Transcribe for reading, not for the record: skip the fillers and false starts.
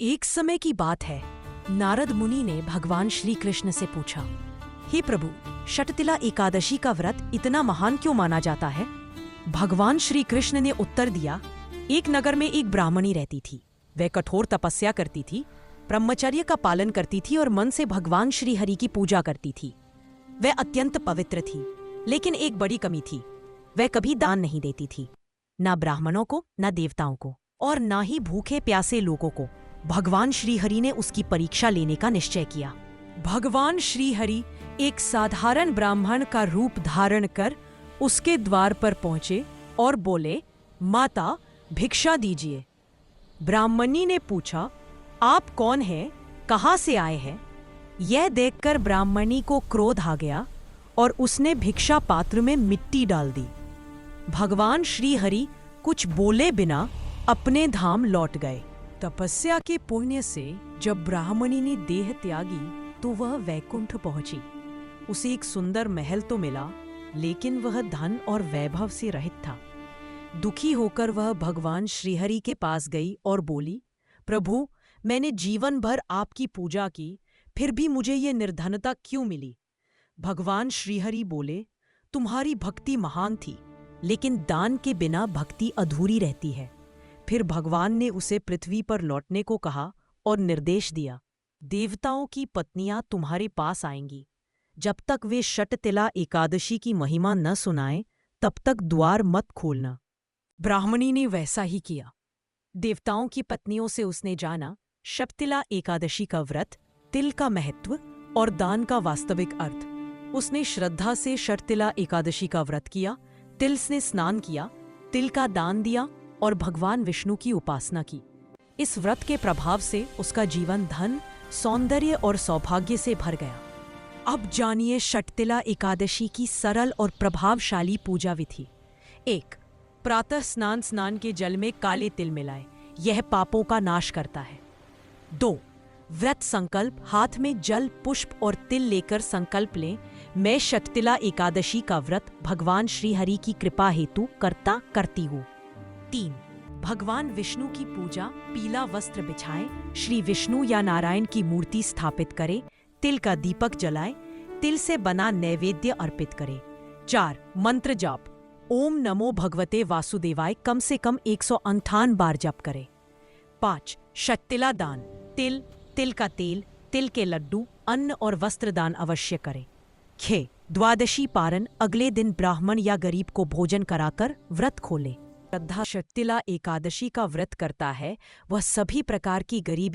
एक समय की बात है, नारद मुनि ने भगवान श्री कृष्ण से पूछा, हे प्रभु, षटतिला एकादशी का व्रत इतना महान क्यों माना जाता है? भगवान श्री कृष्ण ने उत्तर दिया, एक नगर में एक ब्राह्मणी रहती थी। वह कठोर तपस्या करती थी, ब्रह्मचर्य का पालन करती थी और मन से भगवान श्री हरि की पूजा करती थी। वह अत्यंत पवित्र थी, लेकिन एक बड़ी कमी थी, वह कभी दान नहीं देती थी, न ब्राह्मणों को, न देवताओं को, और न ही भूखे प्यासे लोगों को। भगवान श्रीहरि ने उसकी परीक्षा लेने का निश्चय किया। भगवान श्रीहरि एक साधारण ब्राह्मण का रूप धारण कर उसके द्वार पर पहुंचे और बोले, माता, भिक्षा दीजिए। ब्राह्मणी ने पूछा, आप कौन हैं, कहाँ से आए हैं? यह देखकर ब्राह्मणी को क्रोध आ गया और उसने भिक्षा पात्र में मिट्टी डाल दी। भगवान श्रीहरि कुछ बोले बिना अपने धाम लौट गए। तपस्या के पुण्य से जब ब्राह्मणी ने देह त्यागी तो वह वैकुंठ पहुंची। उसे एक सुंदर महल तो मिला, लेकिन वह धन और वैभव से रहित था। दुखी होकर वह भगवान श्रीहरि के पास गई और बोली, प्रभु, मैंने जीवन भर आपकी पूजा की, फिर भी मुझे ये निर्धनता क्यों मिली? भगवान श्रीहरि बोले, तुम्हारी भक्ति महान थी, लेकिन दान के बिना भक्ति अधूरी रहती है। फिर भगवान ने उसे पृथ्वी पर लौटने को कहा और निर्देश दिया, देवताओं की पत्नियां तुम्हारे पास आएंगी। जब तक वे षटतिला एकादशी की महिमा न सुनाएं, तब तक द्वार मत खोलना। ब्राह्मणी ने वैसा ही किया। देवताओं की पत्नियों से उसने जाना षटतिला एकादशी का व्रत, तिल का महत्व और दान का वास्तविक अर्थ। उसने श्रद्धा से षटतिला एकादशी का व्रत किया, तिल से स्नान किया, तिल का दान दिया और भगवान विष्णु की उपासना की। इस व्रत के प्रभाव से उसका जीवन धन, सौंदर्य और सौभाग्य से भर गया। अब जानिए षटतिला एकादशी की सरल और प्रभावशाली पूजा विधि। 1. प्रातः स्नान के जल में काले तिल मिलाएं, यह पापों का नाश करता है। 2. व्रत संकल्प, हाथ में जल, पुष्प और तिल लेकर संकल्प लें, मैं षटतिला एकादशी का व्रत भगवान श्रीहरि की कृपा हेतु करती हूँ। 3. भगवान विष्णु की पूजा, पीला वस्त्र बिछाएं, श्री विष्णु या नारायण की मूर्ति स्थापित करें, तिल का दीपक जलाएं, तिल से बना नैवेद्य अर्पित करें। 4. मंत्र जाप, ओम नमो भगवते वासुदेवाय कम से कम 158 बार जप करें। 5. षटतिला दान, तिल, तिल का तेल, तिल के लड्डू, अन्न और वस्त्र दान अवश्य करें। 6. द्वादशी पारण, अगले दिन ब्राह्मण या गरीब को भोजन कराकर व्रत खोलें। श्रद्धा षटतिला एकादशी का व्रत करता है, वह सभी प्रकार की गरीबी